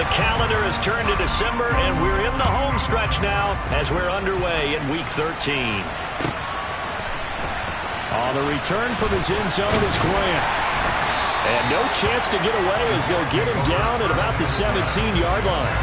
The calendar has turned to December, and we're in the home stretch now as we're underway in Week 13. On the return from his end zone is Grant. And no chance to get away as they'll get him down at about the 17-yard line.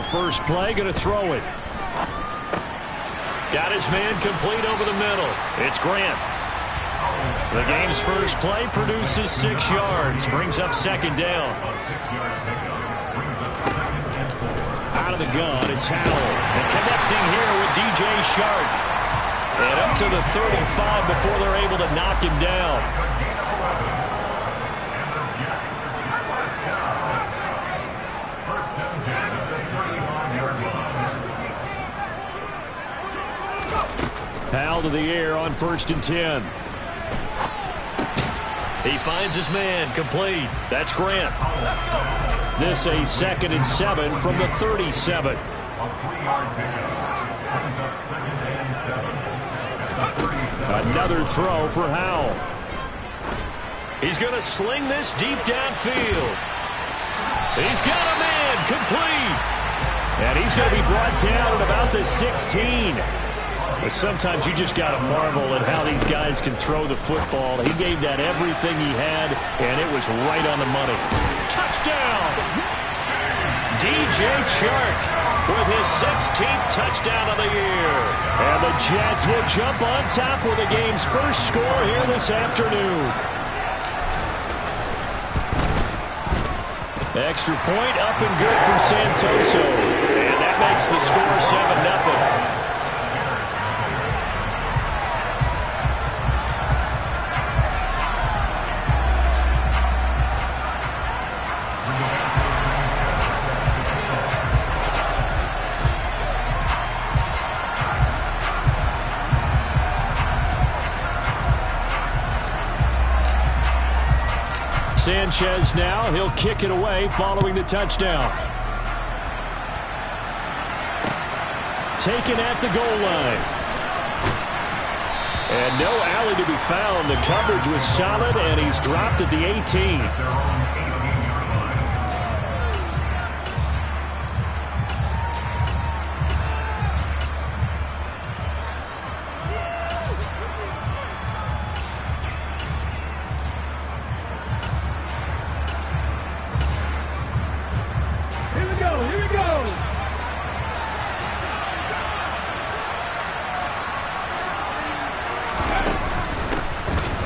First play, going to throw it. Got his man complete over the middle. It's Grant. The game's first play produces 6 yards. Brings up second down. Out of the gun, it's Howell. And connecting here with DJ Shark. And up to the 35 before they're able to knock him down. Howell to the air on 1st and 10. He finds his man complete. That's Grant. This a 2nd and 7 from the 37. Another throw for Howell. He's going to sling this deep downfield. He's got a man complete. And he's going to be brought down at about the 16. But sometimes you just got to marvel at how these guys can throw the football. He gave that everything he had, and it was right on the money. Touchdown! DJ Chark with his 16th touchdown of the year. And the Jets will jump on top with the game's first score here this afternoon. Extra point up and good from Santoso. And that makes the score 7-0. Sanchez now, he'll kick it away following the touchdown. Taken at the goal line. And no alley to be found. The coverage was solid, and he's dropped at the 18.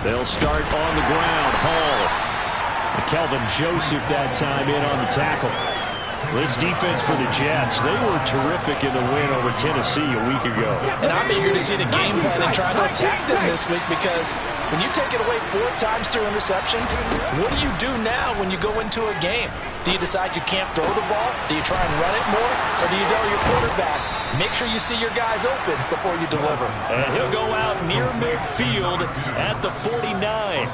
They'll start on the ground. Hall. And Kelvin Joseph that time in on the tackle. This defense for the Jets, they were terrific in the win over Tennessee a week ago. And I'm eager to see the game plan and try to attack them this week, because when you take it away 4 times through interceptions, what do you do now when you go into a game? Do you decide you can't throw the ball? Do you try and run it more? Or do you tell your quarterback, make sure you see your guys open before you deliver? And he'll go out near midfield at the 49.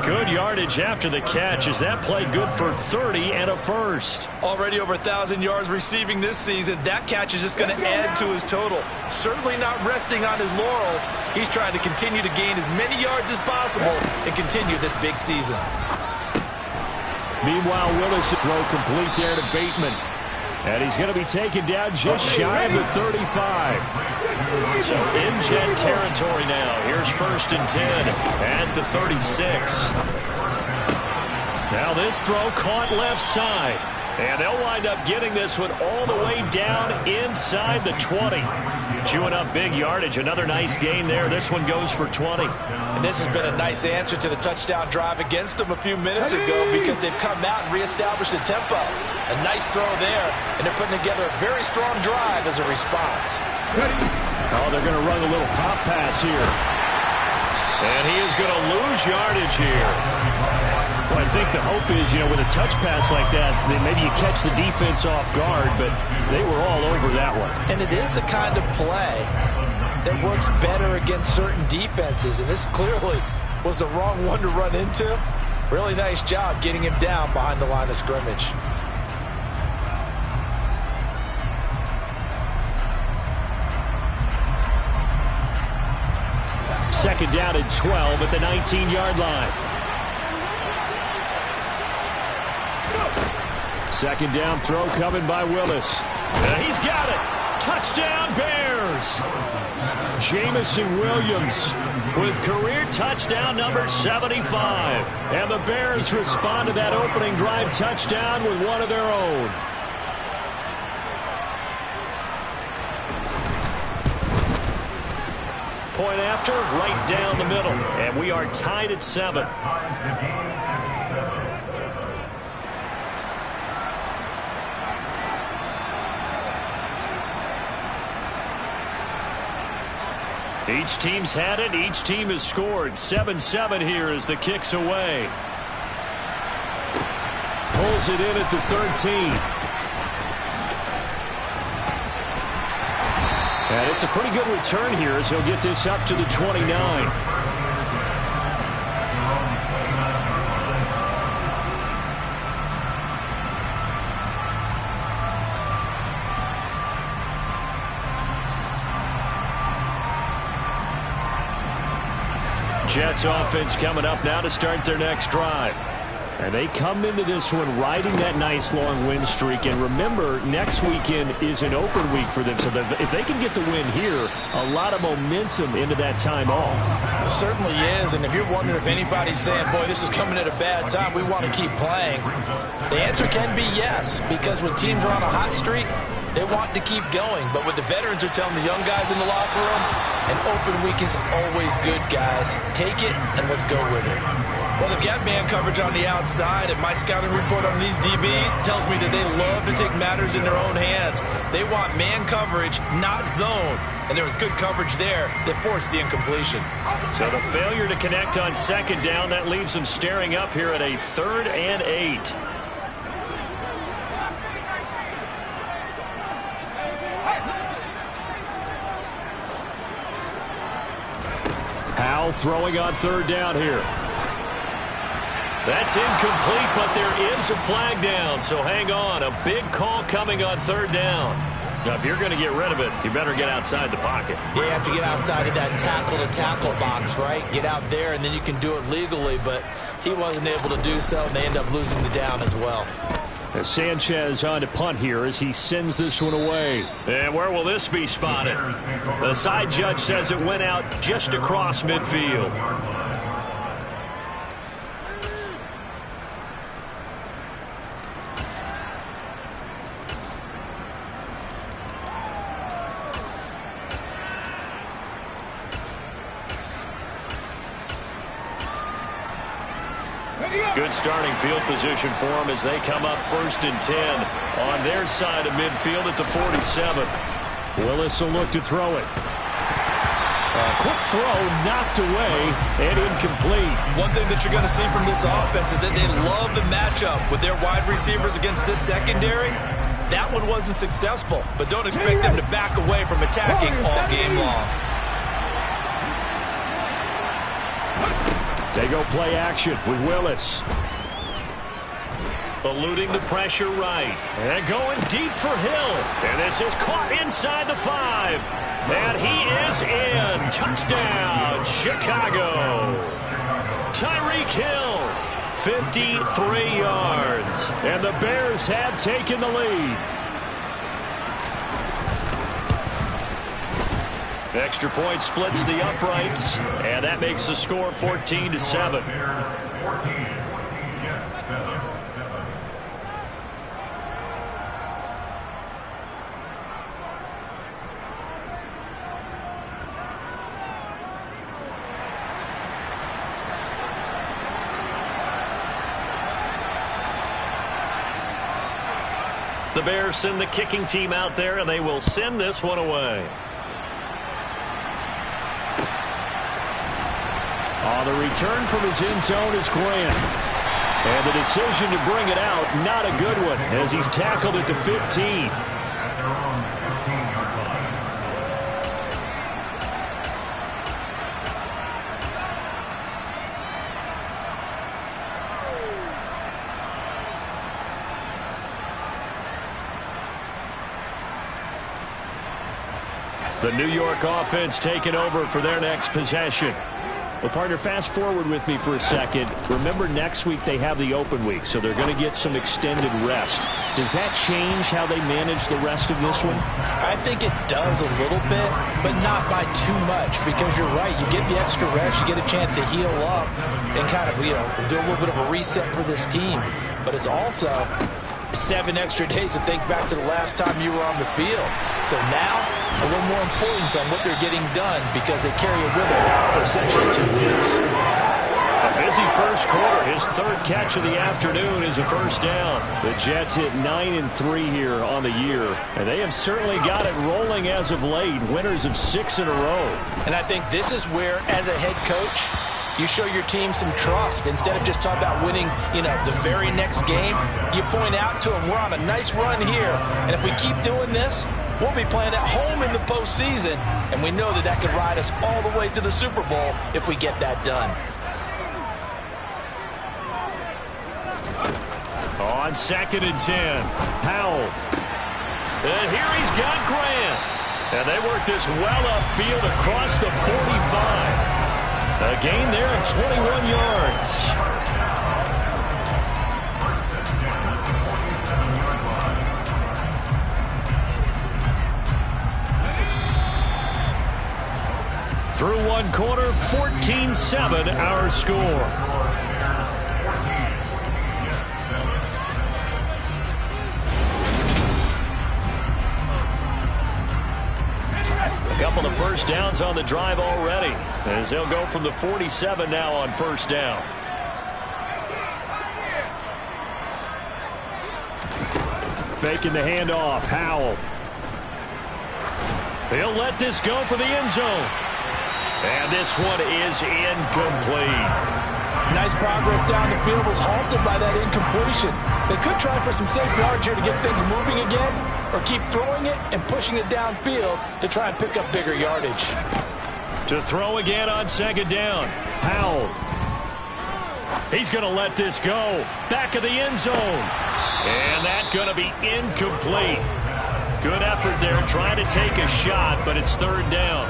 Good yardage after the catch. Is that play good for 30 and a first? Already over 1,000 yards receiving this season. That catch is just going to add to his total. Certainly not resting on his laurels. He's trying to continue to gain as many yards as possible and continue this big season. Meanwhile, Willis throw complete there to Bateman. And he's going to be taken down just shy of the 35. So in Jet territory now. Here's 1st and 10 at the 36. Now this throw caught left side. And they'll wind up getting this one all the way down inside the 20. Chewing up big yardage. Another nice gain there. This one goes for 20. And this has been a nice answer to the touchdown drive against them a few minutes ago, because they've come out and reestablished the tempo. A nice throw there, and they're putting together a very strong drive as a response. Oh, they're going to run a little pop pass here. And he is going to lose yardage here. Well, I think the hope is, with a touch pass like that, then maybe you catch the defense off guard, but they were all over that one. And it is the kind of play that works better against certain defenses, and this clearly was the wrong one to run into. Really nice job getting him down behind the line of scrimmage. Second down and 12 at the 19-yard line. Second down throw coming by Willis. He's got it. Touchdown, Bears. Jamison Williams with career touchdown number 75. And the Bears respond to that opening drive touchdown with one of their own. Point after, right down the middle. And we are tied at 7. Each team's had it. Each team has scored. 7-7 here as the kick's away. Pulls it in at the 13. And it's a pretty good return here as he'll get this up to the 29. Jets offense coming up now to start their next drive. And they come into this one riding that nice long win streak. And remember, next weekend is an open week for them. So if they can get the win here, a lot of momentum into that time off. It certainly is. And if you're wondering if anybody's saying, boy, this is coming at a bad time, we want to keep playing, the answer can be yes. Because when teams are on a hot streak, they want to keep going. But what the veterans are telling the young guys in the locker room, an open week is always good, guys. Take it and let's go with it. Well, they've got man coverage on the outside, and my scouting report on these DBs tells me that they love to take matters in their own hands. They want man coverage, not zone. And there was good coverage there that forced the incompletion. So the failure to connect on second down, that leaves them staring up here at a 3rd and 8. Howell throwing on 3rd down here. That's incomplete, but there is a flag down, so hang on. A big call coming on 3rd down. Now, if you're going to get rid of it, you better get outside the pocket. You have to get outside of that tackle-to-tackle box, right? Get out there, and then you can do it legally, but he wasn't able to do so, and they end up losing the down as well. As Sanchez on to punt here as he sends this one away. And where will this be spotted? The side judge says it went out just across midfield. Good starting field position for them as they come up 1st and 10 on their side of midfield at the 47. Willis will look to throw it. A quick throw knocked away and incomplete. One thing that you're going to see from this offense is that they love the matchup with their wide receivers against this secondary. That one wasn't successful, but don't expect them to back away from attacking all game long. They go play action with Willis. Eluding the pressure right. And going deep for Hill. And this is caught inside the 5. And he is in. Touchdown, Chicago. Tyreek Hill, 53 yards. And the Bears have taken the lead. Extra point splits the uprights, and that makes the score 14-7. The Bears send the kicking team out there, and they will send this one away. On the return from his end zone is Grant. And the decision to bring it out, not a good one, as he's tackled at the 15. The New York offense taking over for their next possession. Well, partner, fast forward with me for a second. Remember, next week they have the open week, so they're going to get some extended rest. Does that change how they manage the rest of this one? I think it does a little bit, but not by too much, because you're right. You get the extra rest, you get a chance to heal up and kind of, do a little bit of a reset for this team. But it's also 7 extra days to think back to the last time you were on the field. So now, a little more importance on what they're getting done because they carry it with them for essentially 2 weeks. A busy first quarter. His third catch of the afternoon is a first down. The Jets hit 9-3 here on the year, and they have certainly got it rolling as of late. Winners of 6 in a row. And I think this is where, as a head coach, you show your team some trust. Instead of just talking about winning, the very next game, you point out to them, we're on a nice run here. And if we keep doing this, we'll be playing at home in the postseason. And we know that could ride us all the way to the Super Bowl if we get that done. On 2nd and 10, Howell. And here he's got Grant. And they work this well upfield across the 45. A gain there of 21 yards. Through one quarter, 14-7 our score. A couple of first downs on the drive already, as they'll go from the 47 now on first down. Faking the handoff, Howell. He'll let this go for the end zone. And this one is incomplete. Nice progress down the field, was halted by that incompletion. They could try for some safe yards here to get things moving again, or keep throwing it and pushing it downfield to try and pick up bigger yardage. To throw again on 2nd down, Howell. He's going to let this go. Back of the end zone. And that's going to be incomplete. Good effort there, trying to take a shot, but it's 3rd down.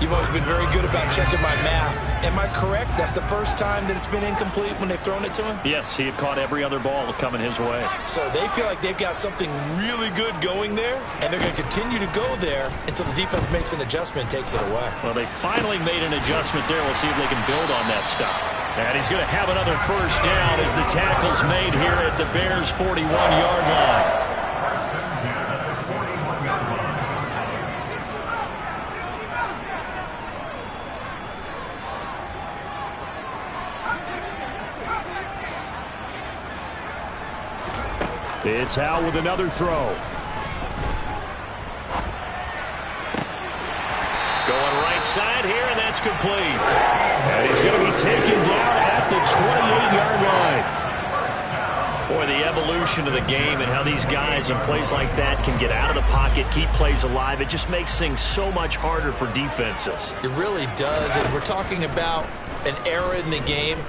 You've always been very good about checking my math. Am I correct? That's the first time that it's been incomplete when they've thrown it to him? Yes, he had caught every other ball coming his way. So they feel like they've got something really good going there, and they're going to continue to go there until the defense makes an adjustment and takes it away. Well, they finally made an adjustment there. We'll see if they can build on that stuff. And he's going to have another first down as the tackle's made here at the Bears' 41-yard line. It's Howell with another throw. Going right side here, and that's complete. And he's going to be taken down at the 28-yard line. Boy, the evolution of the game and how these guys in plays like that can get out of the pocket, keep plays alive, it just makes things so much harder for defenses. It really does, and we're talking about an era in the game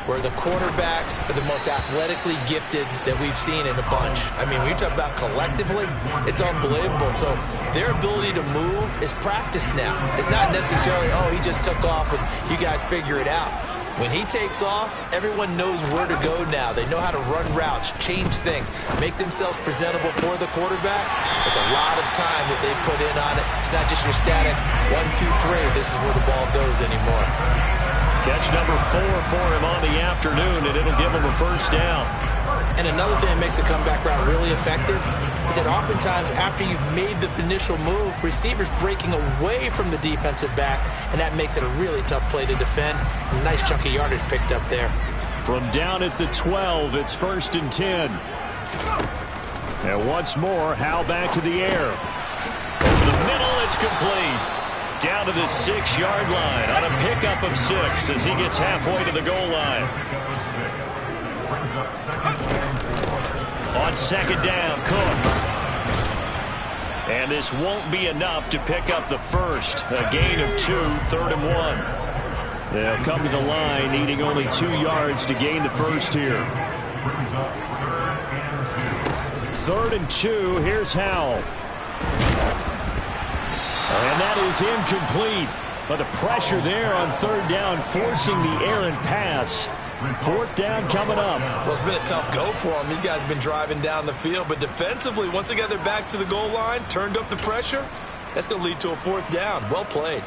where the quarterbacks are the most athletically gifted that we've seen in a bunch. I mean, when you talk about collectively, it's unbelievable. So their ability to move is practiced now. It's not necessarily, oh, he just took off and you guys figure it out. When he takes off, everyone knows where to go now. They know how to run routes, change things, make themselves presentable for the quarterback. It's a lot of time that they put in on it. It's not just your static 1, 2, 3. This is where the ball goes anymore. Catch number 4 for him on the afternoon, and it'll give him a first down. And another thing that makes the comeback route really effective is that oftentimes after you've made the initial move, receivers breaking away from the defensive back, and that makes it a really tough play to defend. A nice chunk of yardage picked up there. From down at the 12, it's 1st and 10. And once more, Howell back to the air. Over the middle, it's complete. Down to the 6-yard line on a pickup of 6 as he gets halfway to the goal line. On second down, Cook. And this won't be enough to pick up the first. A gain of 2, 3rd and 1. They'll come to the line needing only 2 yards to gain the first here. 3rd and 2. Here's Howell. And that is incomplete. But the pressure there on 3rd down, forcing the errant pass. 4th down coming up. Well, it's been a tough go for them. These guys have been driving down the field. But defensively, once they got their backs to the goal line, turned up the pressure, that's going to lead to a 4th down. Well played.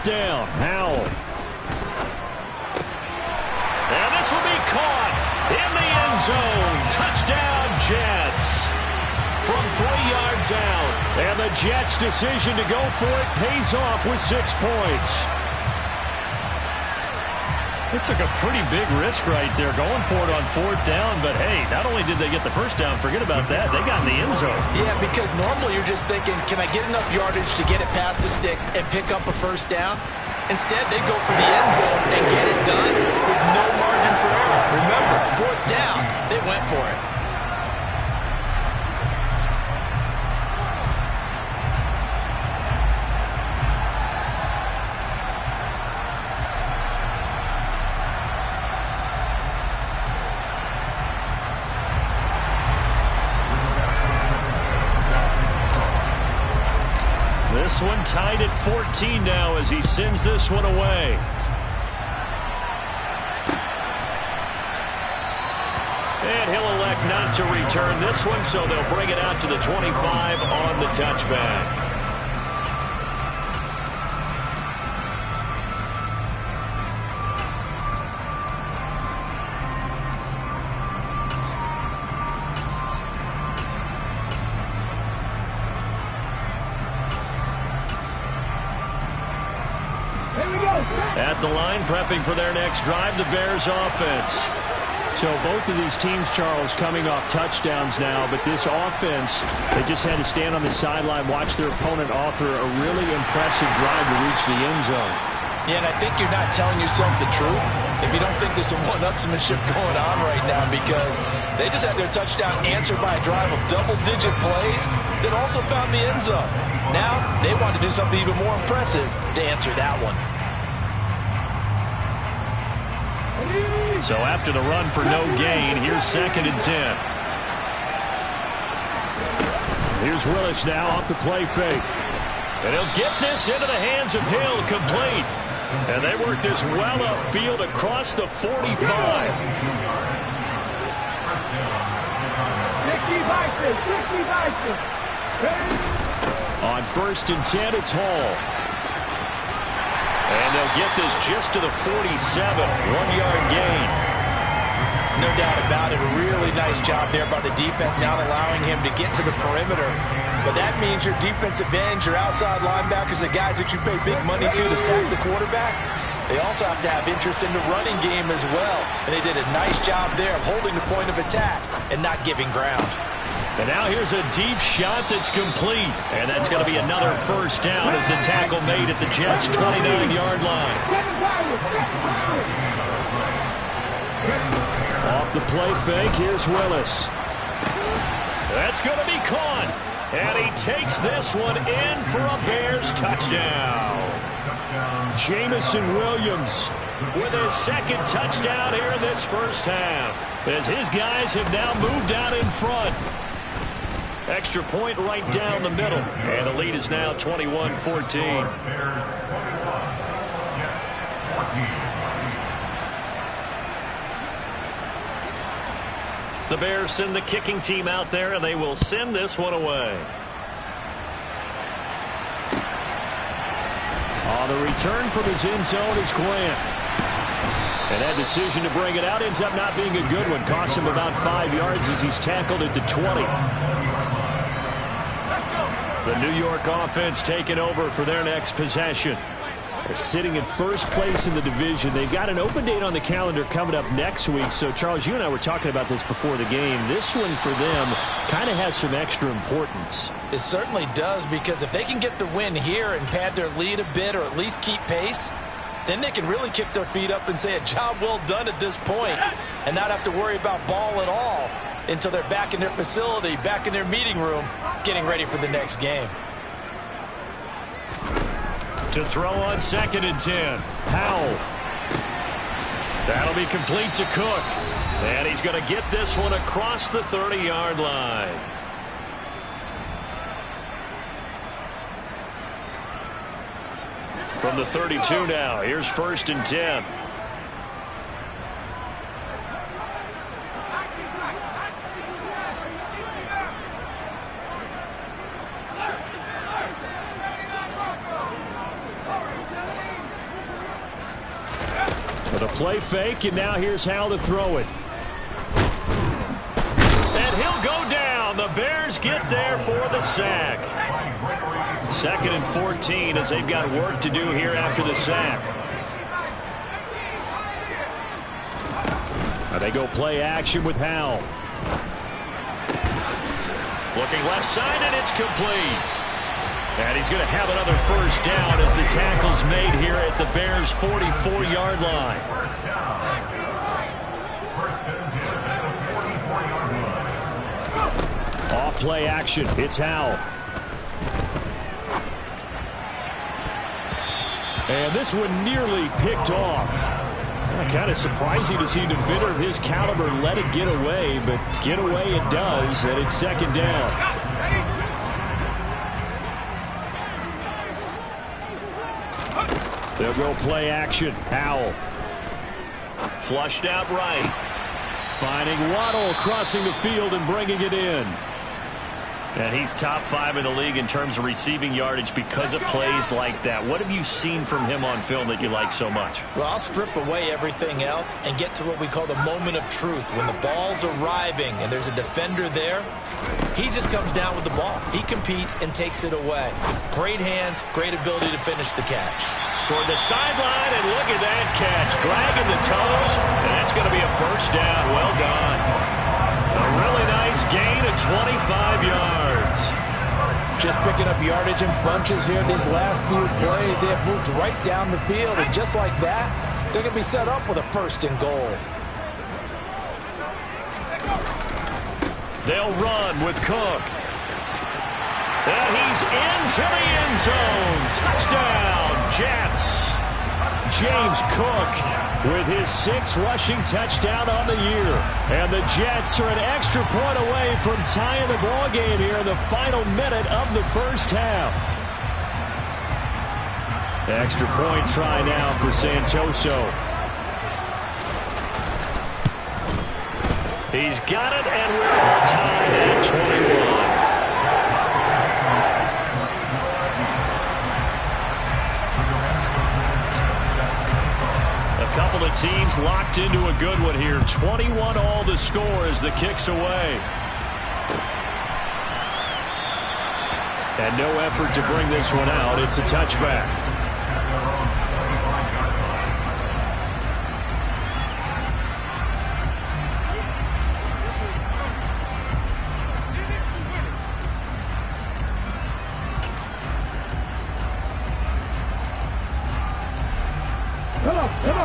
Down, Howell. And this will be caught in the end zone. Touchdown, Jets. From 3 yards out. And the Jets' decision to go for it pays off with 6 points. It took a pretty big risk right there going for it on 4th down. But, hey, not only did they get the first down, forget about that, they got in the end zone. Yeah, because normally you're just thinking, can I get enough yardage to get it past the sticks and pick up a first down? Instead, they go for the end zone and get it done with no margin for error. Remember, 4th down, they went for it. This one tied at 14 now as he sends this one away. And he'll elect not to return this one, so they'll bring it out to the 25 on the touchback. At the line, prepping for their next drive, the Bears offense. So both of these teams, Charles, coming off touchdowns now, but this offense, they just had to stand on the sideline, watch their opponent author a really impressive drive to reach the end zone. Yeah, and I think you're not telling yourself the truth if you don't think there's some one-upsmanship going on right now, because they just had their touchdown answered by a drive of double-digit plays that also found the end zone. Now they want to do something even more impressive to answer that one. So after the run for no gain, here's 2nd and 10. Here's Willis now off the play fake. And he'll get this into the hands of Hill, complete. And they work this well upfield across the 45. On 1st and 10, it's Hall. And they'll get this just to the 47, 1-yard gain. No doubt about it. A really nice job there by the defense, now allowing him to get to the perimeter. But that means your defensive ends, your outside linebackers, the guys that you pay big money to sack the quarterback, they also have to have interest in the running game as well. And they did a nice job there of holding the point of attack and not giving ground. And now here's a deep shot that's complete. And that's going to be another first down as the tackle made at the Jets' 29-yard line. Off the play fake, here's Willis. That's going to be caught. And he takes this one in for a Bears touchdown. Jamison Williams with his 2nd touchdown here in this first half, as his guys have now moved out in front. Extra point right down the middle. And the lead is now 21-14. The Bears send the kicking team out there, and they will send this one away. The return from his end zone is Grant. And that decision to bring it out ends up not being a good one. Costs him about 5 yards as he's tackled at the 20. The New York offense taking over for their next possession. Sitting in first place in the division. They've got an open date on the calendar coming up next week. So, Charles, you and I were talking about this before the game. This one for them kind of has some extra importance. It certainly does, because if they can get the win here and pad their lead a bit or at least keep pace, then they can really kick their feet up and say a job well done at this point and not have to worry about ball at all until they're back in their facility, back in their meeting room, getting ready for the next game. To throw on 2nd and 10. Powell. That'll be complete to Cook. And he's going to get this one across the 30-yard line. From the 32 now, here's 1st and 10. With a play fake, and now here's how to throw it. And he'll go down. The Bears get there for the sack. 2nd and 14 as they've got work to do here after the sack. Now they go play action with Howell. Looking left side, and it's complete. And he's going to have another first down as the tackle's made here at the Bears' 44-yard line. Off play action. It's Howell. And this one nearly picked off. Kind of surprising to see a defender of his caliber let it get away, but get away it does, and it's 2nd down. They'll go play action. Howell. Flushed out right. Finding Waddle crossing the field and bringing it in. And he's top 5 in the league in terms of receiving yardage because of plays like that. What have you seen from him on film that you like so much? Well, I'll strip away everything else and get to what we call the moment of truth. When the ball's arriving and there's a defender there, he just comes down with the ball. He competes and takes it away. Great hands, great ability to finish the catch. Toward the sideline, and look at that catch. Dragging the toes, and that's going to be a first down. Well done. A really nice gain of 25 yards. Just picking up yardage in bunches here these last few plays. They have moved right down the field, and just like that, they're going to be set up with a 1st and goal. They'll run with Cook. And he's into the end zone. Touchdown, Jets. James Cook with his 6th rushing touchdown on the year. And the Jets are an extra point away from tying the ball game here in the final minute of the first half. Extra point try now for Santoso. He's got it, and we're all tied at 21. A couple of teams locked into a good one here. 21 all the score as the kick's away. And no effort to bring this one out. It's a touchback.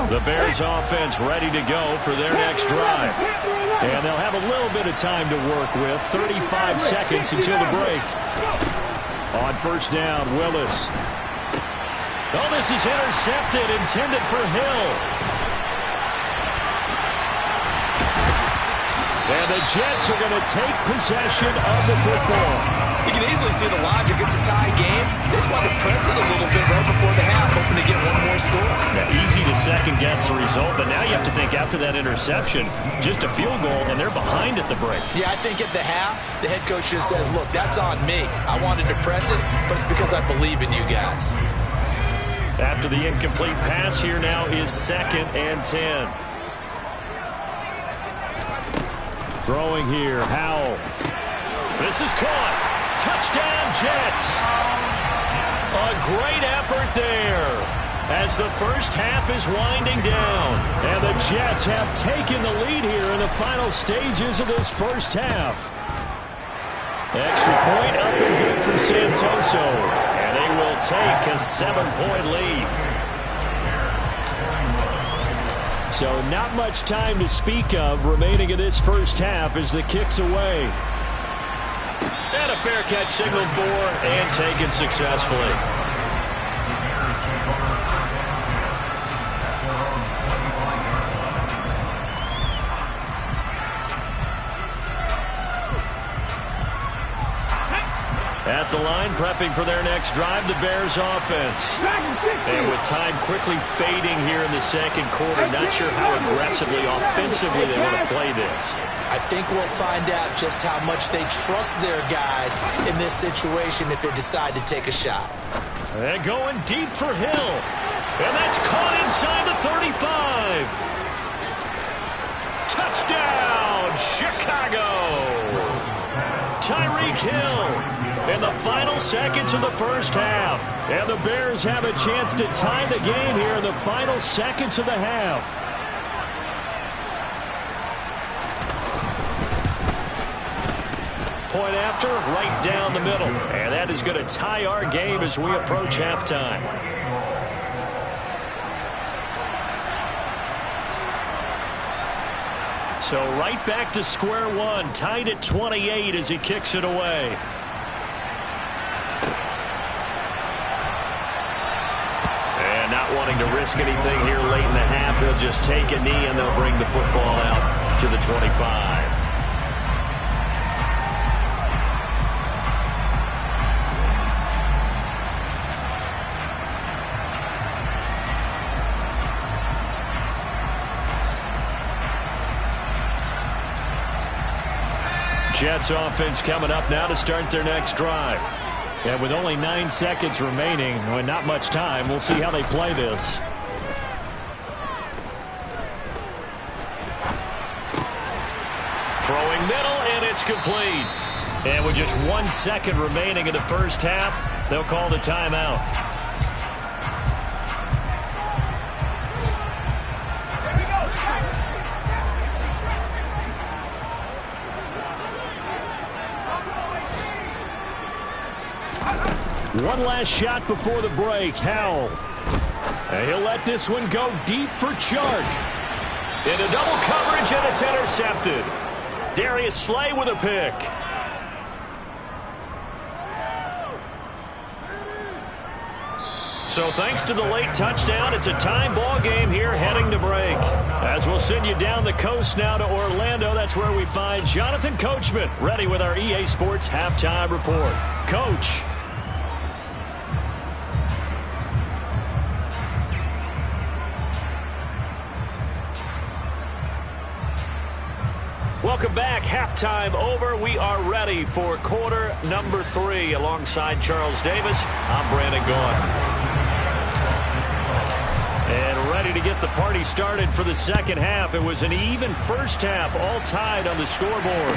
The Bears offense ready to go for their next drive. And they'll have a little bit of time to work with. 35 seconds until the break. On first down, Willis. Oh, this is intercepted, intended for Hill. And the Jets are going to take possession of the football. You can easily see the logic. It's a tie game. They just want to press it a little bit right before the half, hoping to get one more score. Yeah, easy to second-guess the result, but now you have to think after that interception, just a field goal, and they're behind at the break. Yeah, I think at the half, the head coach just says, look, that's on me. I wanted to press it, but it's because I believe in you guys. After the incomplete pass, here now is 2nd and 10. Throwing here, Howell. This is caught. Touchdown, Jets. A great effort there as the first half is winding down. And the Jets have taken the lead here in the final stages of this first half. Extra point up and good from Santoso. And they will take a 7-point lead. So not much time to speak of remaining in this first half as the kick's away. And a fair catch signaled for and taken successfully. At the line, prepping for their next drive, the Bears offense. And with time quickly fading here in the second quarter, not sure how aggressively, offensively they want to play this. I think we'll find out just how much they trust their guys in this situation if they decide to take a shot. And going deep for Hill. And that's caught inside the 35. Touchdown, Chicago. Tyreek Hill. In the final seconds of the first half. And the Bears have a chance to tie the game here in the final seconds of the half. Point after, right down the middle. And that is going to tie our game as we approach halftime. So right back to square one, tied at 28 as he kicks it away. And not wanting to risk anything here late in the half, they'll just take a knee and they'll bring the football out to the 25. Jets offense coming up now to start their next drive. And with only 9 seconds remaining, and not much time, we'll see how they play this. Throwing middle, and it's complete. And with just 1 second remaining in the first half, they'll call the timeout. One last shot before the break. Howell. And he'll let this one go deep for Chark. Into double coverage, and it's intercepted. Darius Slay with a pick. So thanks to the late touchdown, it's a tie ball game here heading to break. As we'll send you down the coast now to Orlando, that's where we find Jonathan Coachman, ready with our EA Sports halftime report. Coach. Welcome back. Halftime over. We are ready for quarter number 3. Alongside Charles Davis, I'm Brandon Gaudin. And ready to get the party started for the second half. It was an even first half, all tied on the scoreboard.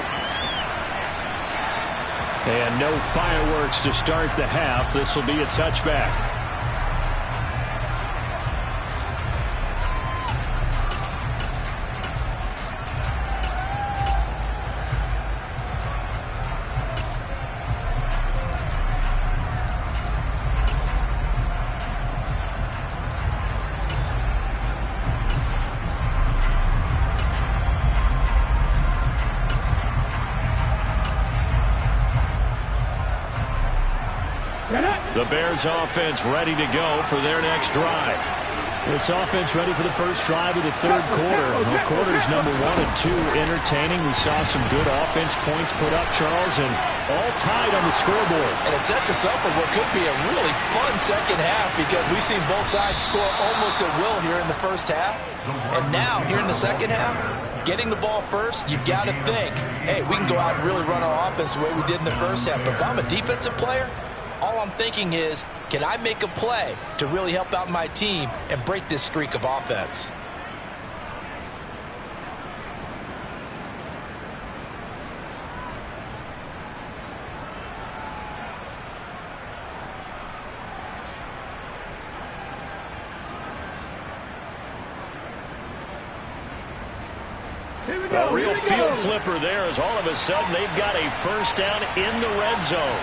And no fireworks to start the half. This will be a touchback. The Bears offense ready to go for their next drive. This offense ready for the first drive of the third quarter. Well, quarters number 1 and 2 entertaining. We saw some good offense points put up, Charles, and all tied on the scoreboard. And it sets us up for what could be a really fun second half because we've seen both sides score almost at will here in the first half. And now, here in the second half, getting the ball first, you've got to think, hey, we can go out and really run our offense the way we did in the first half. But if I'm a defensive player, all I'm thinking is, can I make a play to really help out my team and break this streak of offense? A real field flipper there as all of a sudden they've got a first down in the red zone.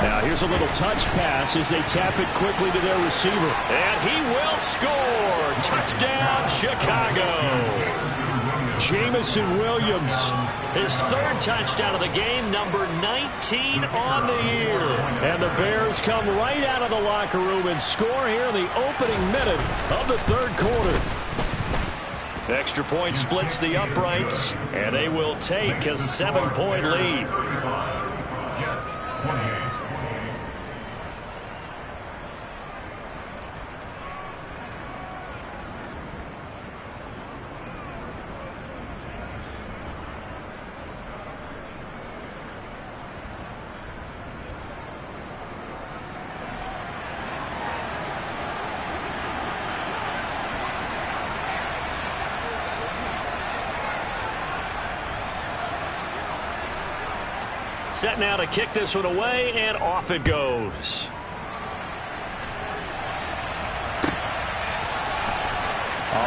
Now here's a little touch pass as they tap it quickly to their receiver. And he will score. Touchdown, Chicago. Jamison Williams. His third touchdown of the game, number 19 on the year. And the Bears come right out of the locker room and score here in the opening minute of the third quarter. Extra point splits the uprights, and they will take a 7-point lead. Set now to kick this one away, and off it goes.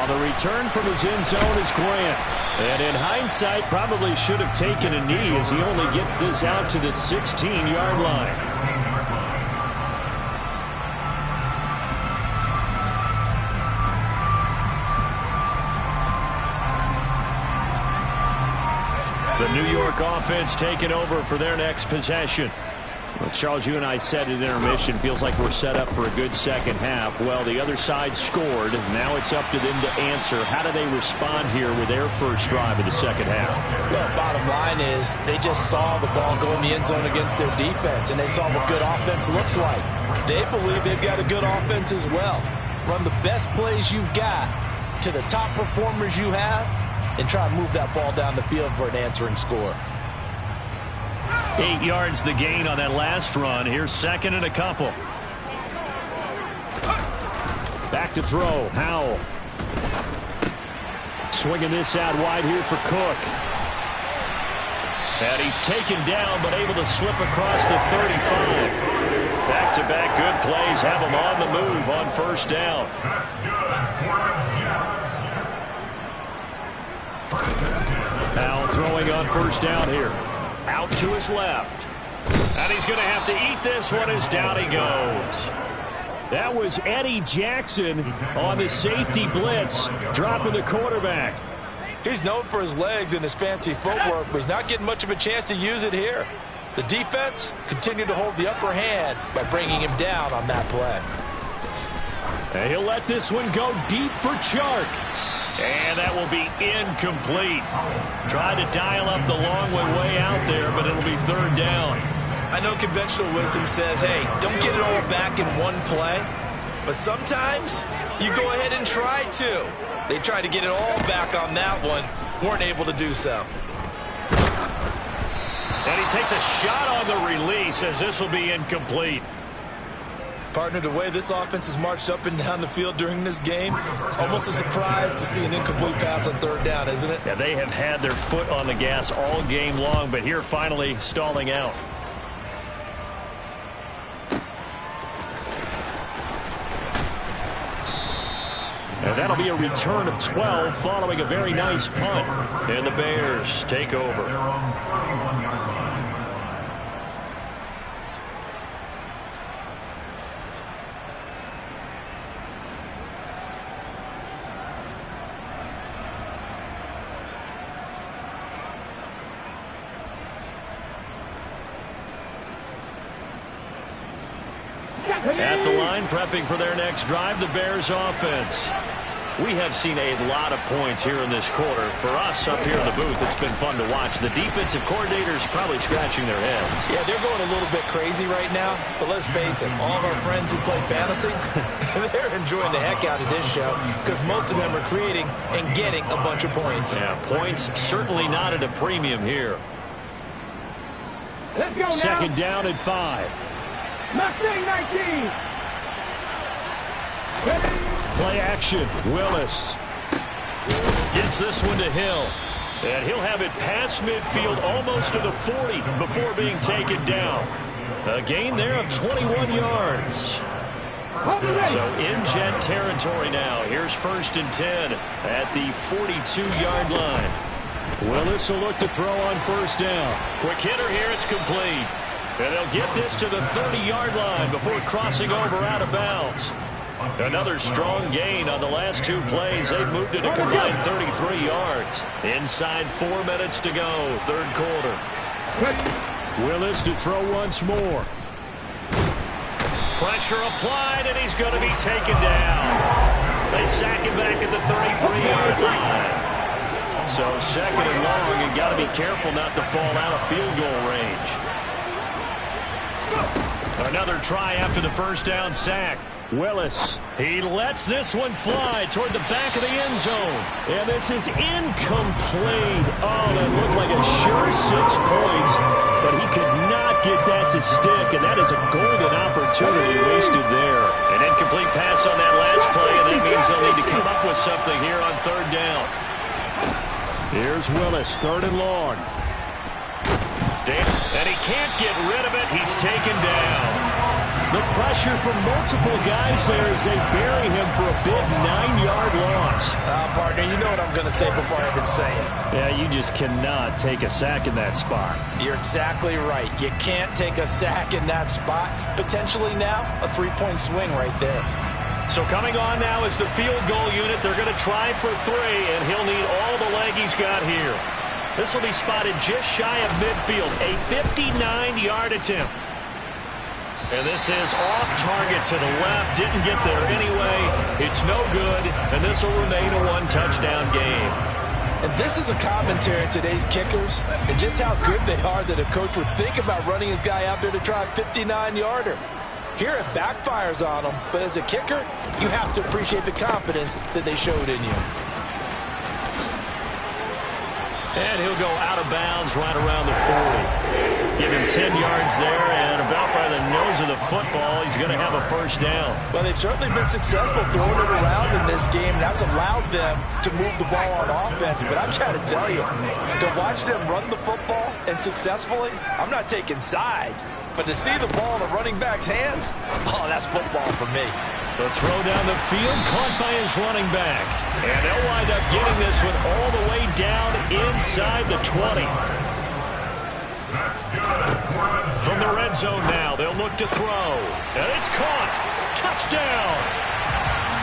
The return from his end zone is Grant. And in hindsight, probably should have taken a knee as he only gets this out to the 16-yard line. The New York offense taking over for their next possession. Well, Charles, you and I said at intermission, feels like we're set up for a good second half. Well, the other side scored. Now it's up to them to answer. How do they respond here with their first drive of the second half? Well, bottom line is they just saw the ball go in the end zone against their defense, and they saw what good offense looks like. They believe they've got a good offense as well. Run the best plays you've got to the top performers you have, and try to move that ball down the field for an answering score. 8 yards the gain on that last run. Here's second and a couple. Back to throw. Howell. Swinging this out wide here for Cook. And he's taken down but able to slip across the 35. Back-to-back good plays have him on the move on first down. Howell throwing on first down here. Out to his left. And he's going to have to eat this one as down he goes. That was Eddie Jackson on the safety blitz, dropping the quarterback. He's known for his legs and his fancy footwork, but he's not getting much of a chance to use it here. The defense continued to hold the upper hand by bringing him down on that play. And he'll let this one go deep for Chark. And that will be incomplete. Tried to dial up the long way out there, but it'll be third down. I know conventional wisdom says, hey, don't get it all back in one play. But sometimes you go ahead and try to. They tried to get it all back on that one. Weren't able to do so. And he takes a shot on the release as this will be incomplete. Partner, the way this offense has marched up and down the field during this game, it's almost a surprise to see an incomplete pass on third down, isn't it? Yeah, they have had their foot on the gas all game long, but here finally stalling out. And that'll be a return of 12 following a very nice punt. And the Bears take over. At the line, prepping for their next drive, the Bears offense. We have seen a lot of points here in this quarter. For us up here in the booth, it's been fun to watch. The defensive coordinators probably scratching their heads. Yeah, they're going a little bit crazy right now. But let's face it, all of our friends who play fantasy, they're enjoying the heck out of this show because most of them are creating and getting a bunch of points. Yeah, points certainly not at a premium here. Let's go now. Second down at 5. Mustang 19. Play action. Willis gets this one to Hill. And he'll have it past midfield almost to the 40 before being taken down. A gain there of 21 yards. So in Jet territory now. Here's 1st and 10 at the 42-yard line. Willis will look to throw on 1st down. Quick hitter here. It's complete. And they'll get this to the 30-yard line before crossing over out of bounds. Another strong gain on the last 2 plays. They've moved it a combined 33 yards. Inside 4 minutes to go, 3rd quarter. Willis to throw once more. Pressure applied, and he's going to be taken down. They sack him back at the 33-yard line. So 2nd and long, and got to be careful not to fall out of field goal range. Another try after the 1st down sack. Willis, he lets this one fly toward the back of the end zone. And this is incomplete. Oh, that looked like a sure 6 points, but he could not get that to stick, and that is a golden opportunity wasted there. An incomplete pass on that last play, and that means they'll need to come up with something here on 3rd down. Here's Willis, 3rd and long. And he can't get rid of it. He's taken down. The pressure from multiple guys there as they bury him for a big 9-yard loss. Partner, you know what I'm going to say before I even say it. Yeah, you just cannot take a sack in that spot. You're exactly right. You can't take a sack in that spot. Potentially now a 3-point swing right there. So coming on now is the field goal unit. They're going to try for 3, and he'll need all the leg he's got here. This will be spotted just shy of midfield. A 59-yard attempt. And this is off target to the left. Didn't get there anyway. It's no good, and this will remain a 1-touchdown game. And this is a commentary on today's kickers and just how good they are that a coach would think about running his guy out there to try a 59-yarder. Here it backfires on them, but as a kicker, you have to appreciate the confidence that they showed in you. And he'll go out of bounds right around the 40. Give him 10 yards there, and about by the nose of the football, he's going to have a 1st down. Well, they've certainly been successful throwing it around in this game. That's allowed them to move the ball on offense. But I'm trying to tell you, to watch them run the football and successfully, I'm not taking sides. But to see the ball in the running back's hands, oh, that's football for me. The throw down the field, caught by his running back. And they'll wind up getting this one all the way down inside the 20. From the red zone now, they'll look to throw. And it's caught. Touchdown.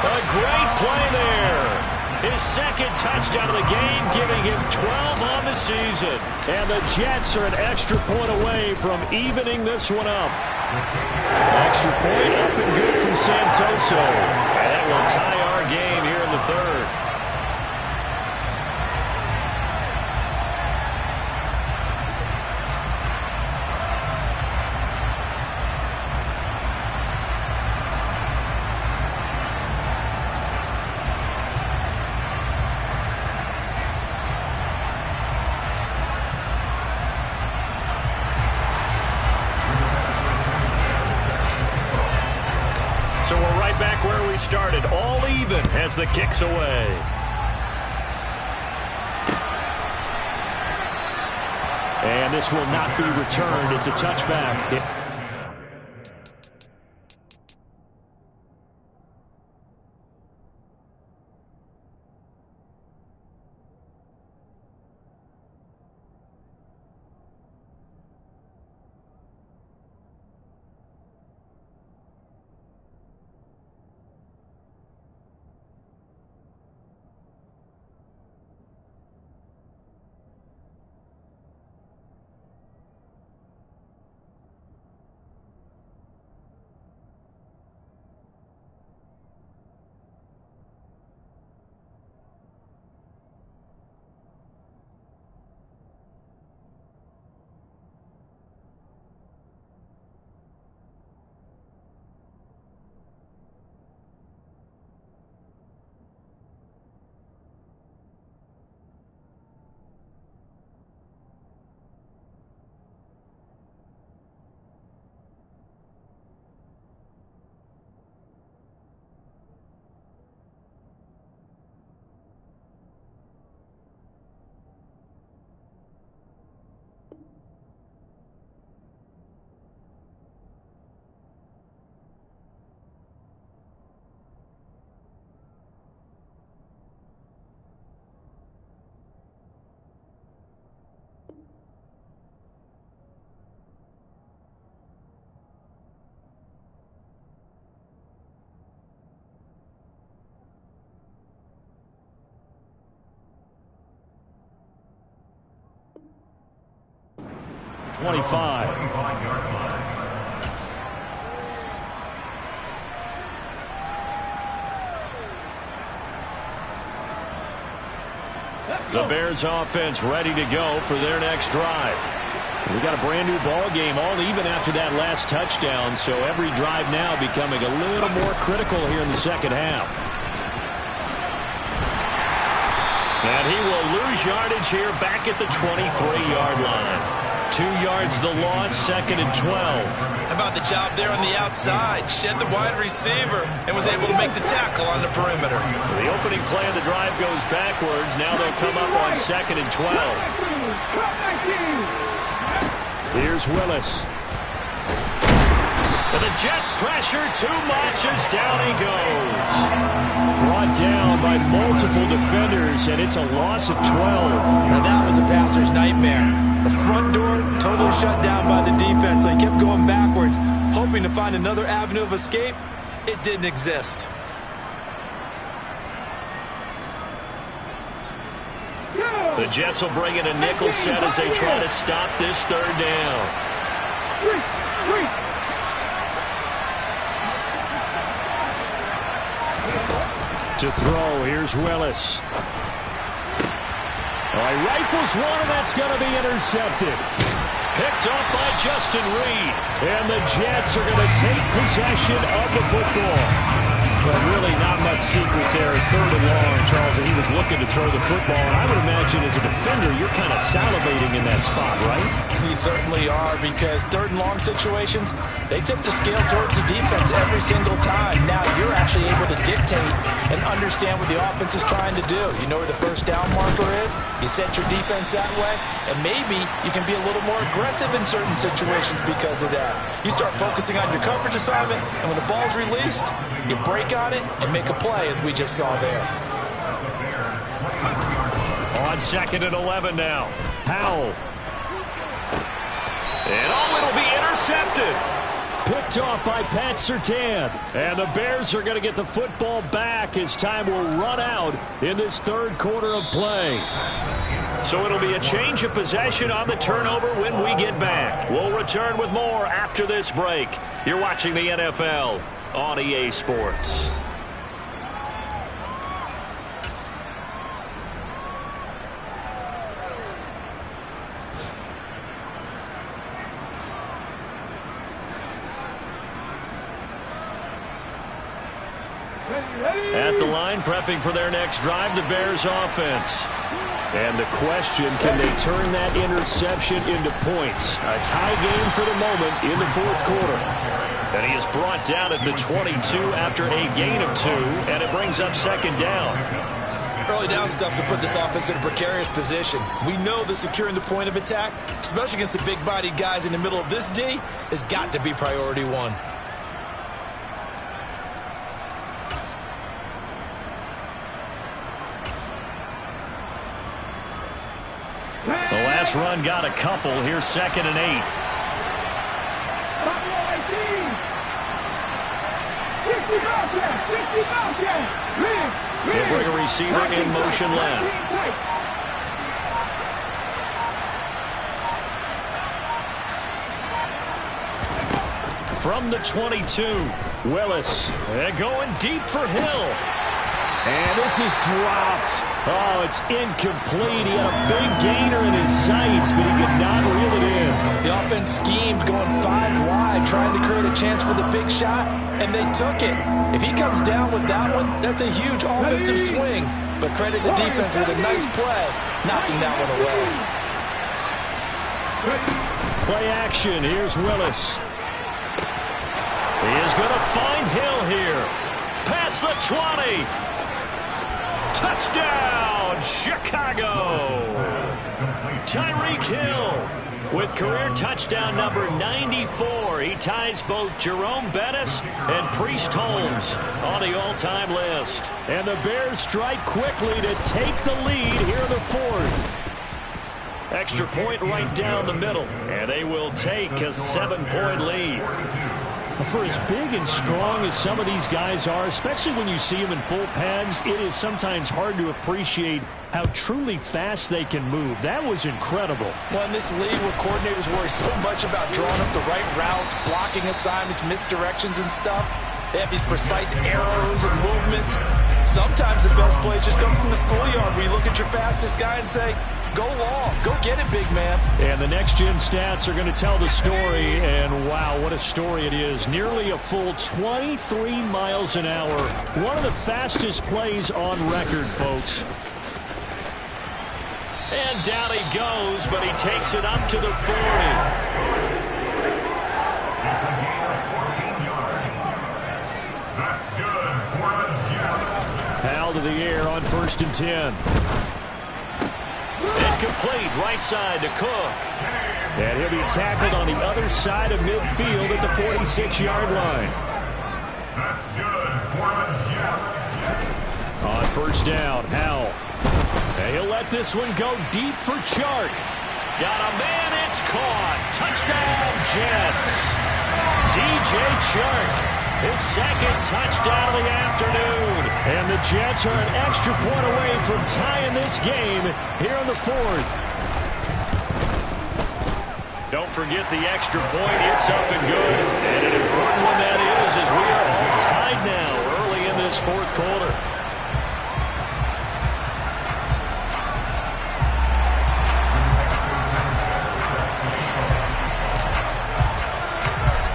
A great play there. His 2nd touchdown of the game, giving him 12 on the season. And the Jets are an extra point away from evening this one up. Extra point up and good from Santoso. And that will tie our game here in the 3rd. So we're right back where we started, all even as the kick's away. And this will not be returned. It's a touchback. 25. The Bears offense ready to go for their next drive. We got a brand new ball game, all even after that last touchdown, so every drive now becoming a little more critical here in the second half. And he will lose yardage here back at the 23-yard line. 2 yards the loss, 2nd and 12. How about the job there on the outside? Shed the wide receiver and was able to make the tackle on the perimeter. The opening play of the drive goes backwards. Now they'll come up on 2nd and 12. Here's Willis. And the Jets pressure too much as down he goes. Brought down by multiple defenders, and it's a loss of 12. Now that was a passer's nightmare. The front door totally shut down by the defense, so he kept going backwards, hoping to find another avenue of escape. It didn't exist. The Jets will bring in a nickel set as they try to stop this 3rd down. To throw, here's Willis. He rifles one, and that's going to be intercepted. Picked up by Justin Reed. And the Jets are going to take possession of the football. But really not much secret there. 3rd and long, Charles, and he was looking to throw the football. And I would imagine as a defender, you're kind of salivating in that spot, right? You certainly are, because 3rd and long situations, they tip the scale towards the defense every single time. Now you're actually able to dictate and understand what the offense is trying to do. You know where the 1st down marker is. You set your defense that way, and maybe you can be a little more aggressive in certain situations because of that. You start focusing on your coverage assignment, and when the ball's released, you break on it and make a play, as we just saw there. On 2nd and 11 now. Howell. And it'll be intercepted. Picked off by Pat Surtain. And the Bears are going to get the football back as time will run out in this 3rd quarter of play. So it'll be a change of possession on the turnover when we get back. We'll return with more after this break. You're watching the NFL on EA Sports. At the line, prepping for their next drive, the Bears offense. And the question, can they turn that interception into points? A tie game for the moment in the 4th quarter. And he is brought down at the 22 after a gain of 2, and it brings up 2nd down. Early down stuff to put this offense in a precarious position. We know that securing the point of attack, especially against the big-bodied guys in the middle of this D, has got to be priority 1. The last run got a couple. Here's 2nd and 8. They'll bring a receiver in motion left. From the 22, Willis. They're going deep for Hill. And this is dropped. Oh, it's incomplete. He had a big gainer in his sights, but he could not reel it in. The offense schemed going 5 wide, trying to create a chance for the big shot, and they took it. If he comes down with that one, that's a huge offensive swing. But credit the defense with a nice play, knocking that one away. Play action. Here's Willis. He is going to find Hill here. Past the 20. Touchdown, Chicago! Tyreek Hill with career touchdown number 94. He ties both Jerome Bettis and Priest Holmes on the all-time list. And the Bears strike quickly to take the lead here in the 4th. Extra point right down the middle, and they will take a 7-point lead. For as big and strong as some of these guys are, especially when you see them in full pads, it is sometimes hard to appreciate how truly fast they can move. That was incredible. Well, in this league where coordinators worry so much about drawing up the right routes, blocking assignments, misdirections and stuff, they have these precise arrows and movements. Sometimes the best plays just come from the schoolyard where you look at your fastest guy and say, go long, go get it, big man. And the next-gen stats are going to tell the story, and wow, what a story it is. Nearly a full 23 miles an hour. One of the fastest plays on record, folks. And down he goes, but he takes it up to the 40. Hal to the air on 1st and 10. Incomplete, right side to Cook. And he'll be tackled on the other side of midfield at the 46-yard line. That's good for the Jets. On 1st down, Hal. And he'll let this one go deep for Chark. Got a man, it's caught. Touchdown, Jets. DJ Chark. His second touchdown of the afternoon. And the Jets are an extra point away from tying this game here in the 4th. Don't forget the extra point. It's up and good. And an important one that is, as we are all tied now early in this 4th quarter.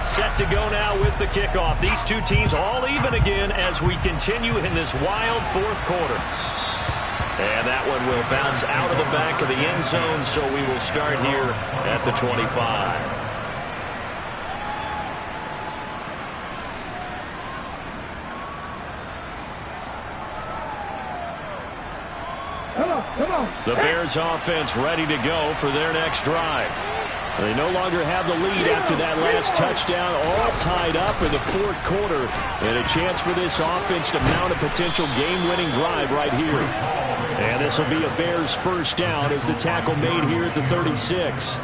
Set to go now with the kickoff. These two teams all even again as we continue in this wild 4th quarter. And that one will bounce out of the back of the end zone, so we will start here at the 25. Come on. The Bears offense ready to go for their next drive. They no longer have the lead after that last touchdown, all tied up in the 4th quarter. And a chance for this offense to mount a potential game-winning drive right here. And this will be a Bears 1st down as the tackle made here at the 36.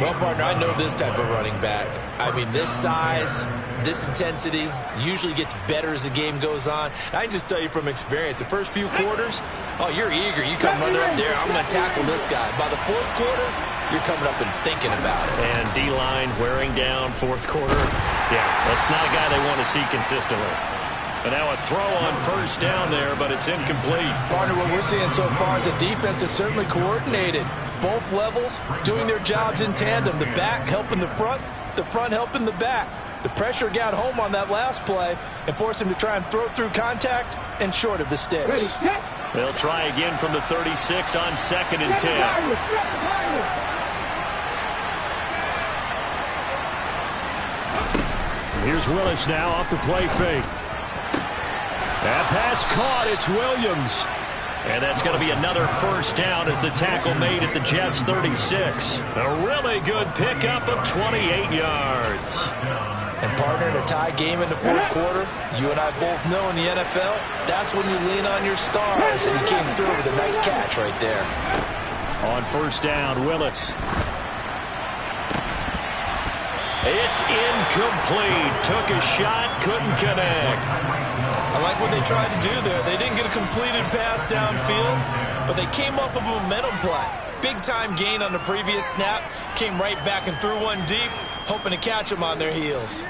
Well, partner, I know this type of running back. I mean, this size, this intensity usually gets better as the game goes on. I can just tell you from experience, the first few quarters, oh, you're eager. You come running up there, I'm going to tackle this guy. By the 4th quarter, you're coming up and thinking about it. And D-line wearing down 4th quarter. Yeah, that's not a guy they want to see consistently. And now a throw on 1st down there, but it's incomplete. Partner, what we're seeing so far is the defense is certainly coordinated. Both levels doing their jobs in tandem. The back helping the front helping the back. The pressure got home on that last play and forced him to try and throw through contact and short of the sticks. They'll try again from the 36 on 2nd and 10. Here's Willis now off the play fake. That pass caught. It's Williams. And that's going to be another 1st down as the tackle made at the Jets' 36. A really good pickup of 28 yards. And partner, in a tie game in the 4th quarter, you and I both know in the NFL, that's when you lean on your stars. And he came through with a nice catch right there. On 1st down, Willis. It's incomplete. Took a shot, couldn't connect. I like what they tried to do there. They didn't get a completed pass downfield, but they came off of a momentum play. Big-time gain on the previous snap. Came right back and threw one deep, hoping to catch them on their heels.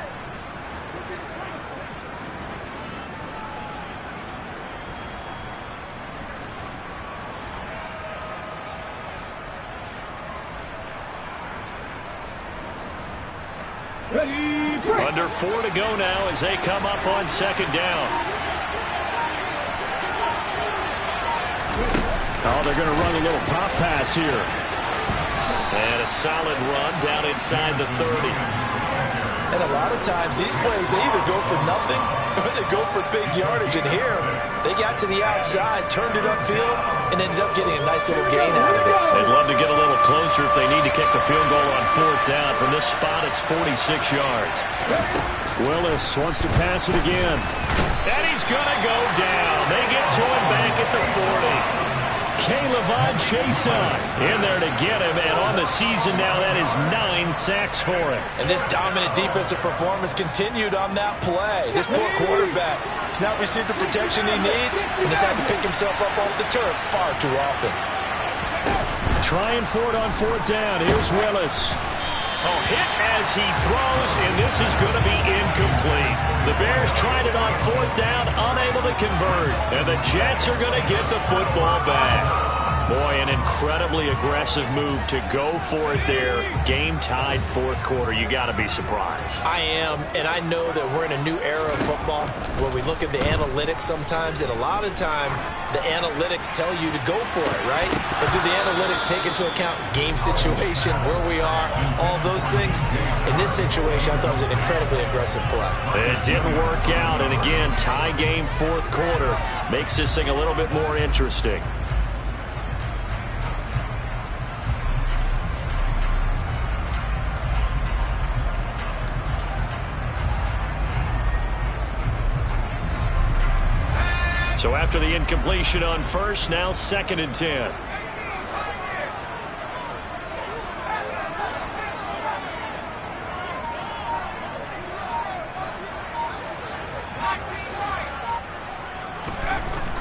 Under 4 to go now as they come up on 2nd down. Oh, they're going to run a little pop pass here. And a solid run down inside the 30. And a lot of times these plays, they either go for nothing or they go for big yardage. And here, they got to the outside, turned it upfield, and ended up getting a nice little gain out of it. They'd love to get a little closer if they need to kick the field goal on 4th down. From this spot, it's 46 yards. Willis wants to pass it again. And he's going to go down. They get to him back at the 40. Caleb chase on. In there to get him, and on the season now, that is 9 sacks for him. And this dominant defensive performance continued on that play. This poor quarterback has not received the protection he needs and has had to pick himself up off the turf far too often. Trying for it on 4th down. Here's Willis. Oh, hit as he throws, and this is going to be incomplete. The Bears tried it on 4th down, unable to convert. And the Jets are going to get the football back. Boy, an incredibly aggressive move to go for it there. Game tied 4th quarter. You got to be surprised. I am, and I know that we're in a new era of football where we look at the analytics sometimes, and a lot of time the analytics tell you to go for it, right? But do the analytics take into account game situation, where we are, all those things? In this situation, I thought it was an incredibly aggressive play. It didn't work out, and again, tie game 4th quarter makes this thing a little bit more interesting. So after the incompletion on 1st, now 2nd and 10.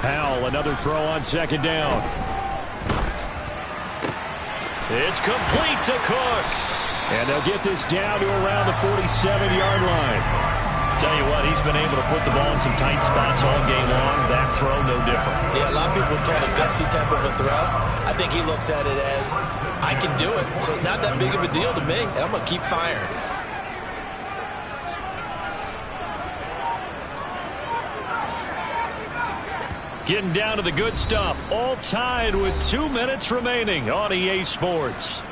Powell, another throw on 2nd down. It's complete to Cook. And they'll get this down to around the 47-yard line. Tell you what, he's been able to put the ball in some tight spots all game long. That throw, no different. Yeah, a lot of people would call it a gutsy type of a throw. I think he looks at it as, I can do it, so it's not that big of a deal to me, and I'm going to keep firing. Getting down to the good stuff, all tied with 2 minutes remaining on EA Sports.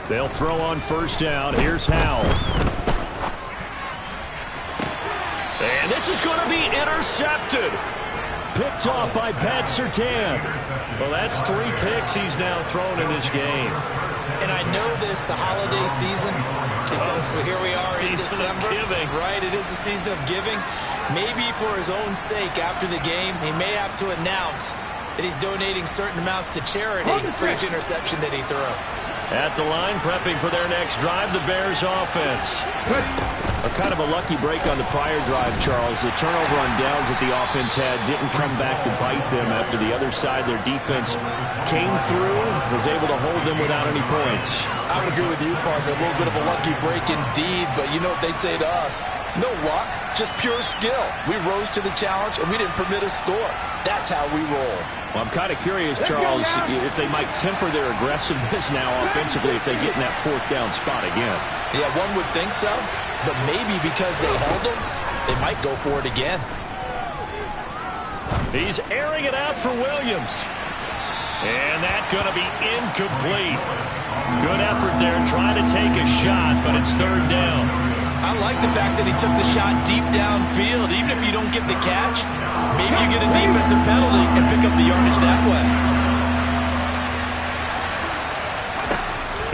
They'll throw on 1st down. Here's Howell. And this is going to be intercepted. Picked off by Pat Surtain. Well, that's 3 picks he's now thrown in this game. And I know this, the holiday season, because here we are in December. Season of giving. Right, it is the season of giving. Maybe for his own sake after the game, he may have to announce that he's donating certain amounts to charity for each interception that he threw. At the line, prepping for their next drive, the Bears offense. A kind of a lucky break on the prior drive, Charles. The turnover on downs that the offense had didn't come back to bite them after the other side. Their defense came through, was able to hold them without any points. I would agree with you, partner. A little bit of a lucky break indeed, but you know what they'd say to us? No luck, just pure skill. We rose to the challenge, and we didn't permit a score. That's how we roll. Well, I'm kind of curious, Charles, if they might temper their aggressiveness now offensively if they get in that 4th down spot again. Yeah, one would think so, but maybe because they held them, they might go for it again. He's airing it out for Williams. And that's going to be incomplete. Good effort there trying to take a shot, but it's 3rd down. I like the fact that he took the shot deep downfield. Even if you don't get the catch, maybe you get a defensive penalty and pick up the yardage that way.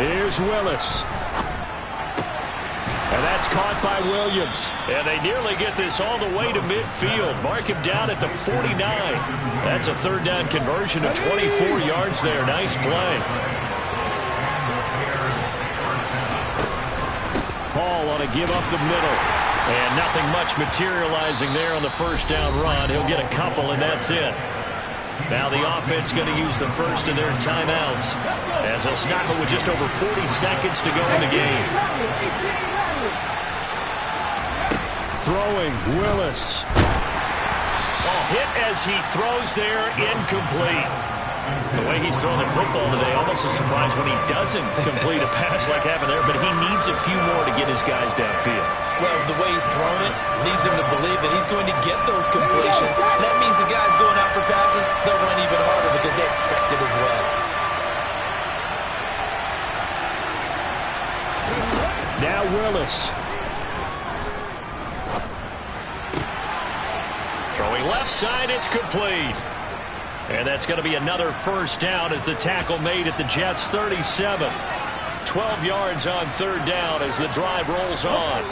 Here's Willis. And that's caught by Williams. And they nearly get this all the way to midfield. Mark him down at the 49. That's a 3rd down conversion of 24 yards there. Nice play. Paul on a give up the middle. And nothing much materializing there on the 1st down run. He'll get a couple, and that's it. Now the offense going to use the first of their timeouts as they'll stop it with just over 40 seconds to go in the game. Throwing, Willis. Oh, hit as he throws there, incomplete. The way he's throwing the football today, almost a surprise when he doesn't complete a pass like happened there, but he needs a few more to get his guys downfield. Well, the way he's thrown it leads him to believe that he's going to get those completions. That means the guys going out for passes, they'll run even harder because they expect it as well. Now Willis. Throwing left side, it's complete. And that's going to be another first down as the tackle made at the Jets' 37. 12 yards on third down as the drive rolls on.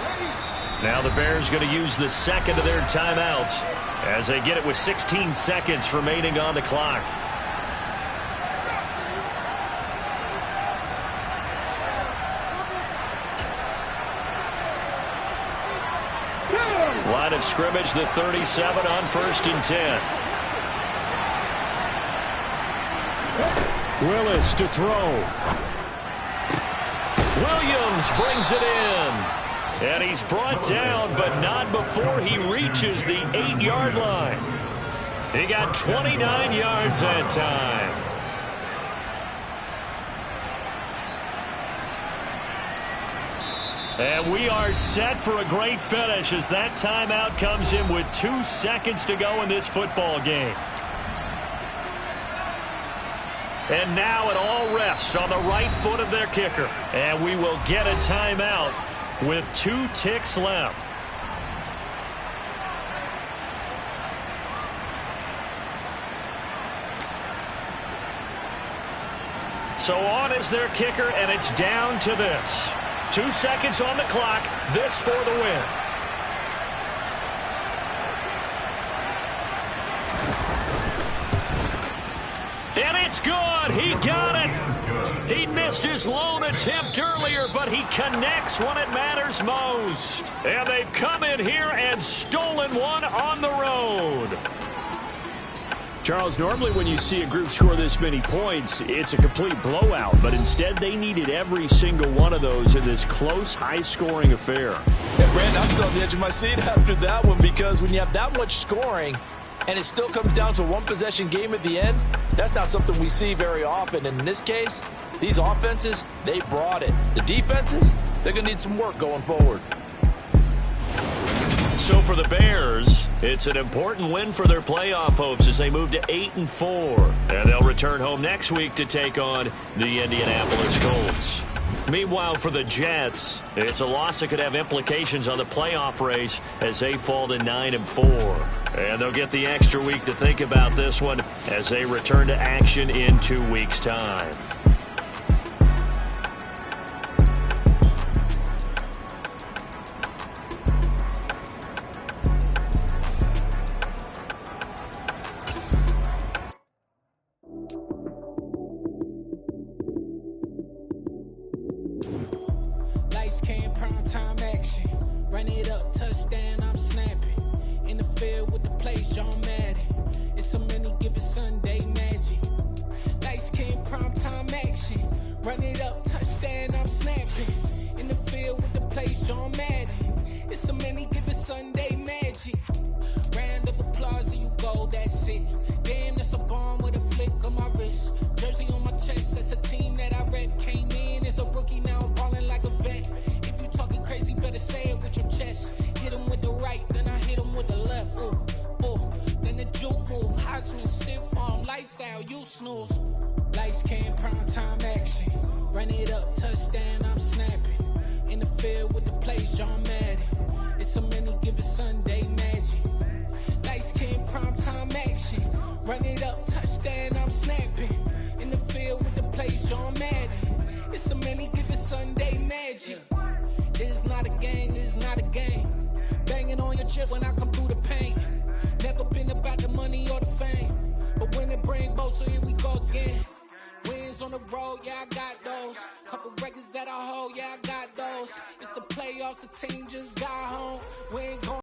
Now the Bears going to use the second of their timeouts as they get it with 16 seconds remaining on the clock. Line of scrimmage, the 37 on 1st and 10. Willis to throw. Williams brings it in. And he's brought down, but not before he reaches the 8-yard line. He got 29 yards that time. And we are set for a great finish as that timeout comes in with 2 seconds to go in this football game. And now it all rests on the right foot of their kicker. And we will get a timeout with 2 ticks left. So on is their kicker, and it's down to this. 2 seconds on the clock. This for the win. And it's good. He got it. He missed his lone attempt earlier, but he connects when it matters most. And they've come in here and stolen one on the road. Charles, normally when you see a group score this many points, it's a complete blowout. But instead, they needed every single one of those in this close, high-scoring affair. Yeah, Brandon, I'm still on the edge of my seat after that one because when you have that much scoring and it still comes down to a one-possession game at the end, that's not something we see very often. And in this case, these offenses, they brought it. The defenses, they're going to need some work going forward. So for the Bears, it's an important win for their playoff hopes as they move to 8-4. And they'll return home next week to take on the Indianapolis Colts. Meanwhile, for the Jets, it's a loss that could have implications on the playoff race as they fall to 9-4. And they'll get the extra week to think about this one as they return to action in 2 weeks' time. Couple records that I hold, yeah, I got those. It's the playoffs, the team just got home. We ain't going